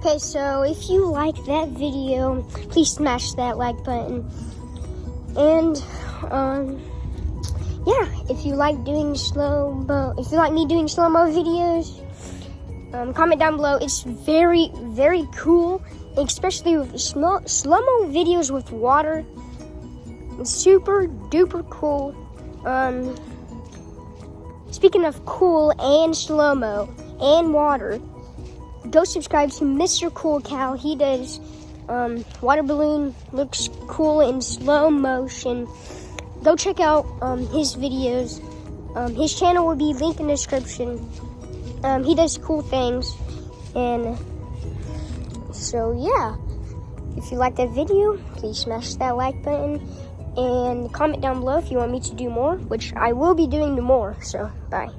Okay, so if you like that video, please smash that like button. And yeah, if you like doing if you like me doing slow-mo videos, comment down below. It's very, very cool, especially with slow-mo videos with water. It's super duper cool. Speaking of cool and slow-mo and water, go subscribe to Mr. Cool Cow. He does water balloon, looks cool in slow motion. Go check out his videos. His channel will be linked in the description. He does cool things. And so yeah, if you like that video, please smash that like button and comment down below if you want me to do more, which I will be doing more. So bye.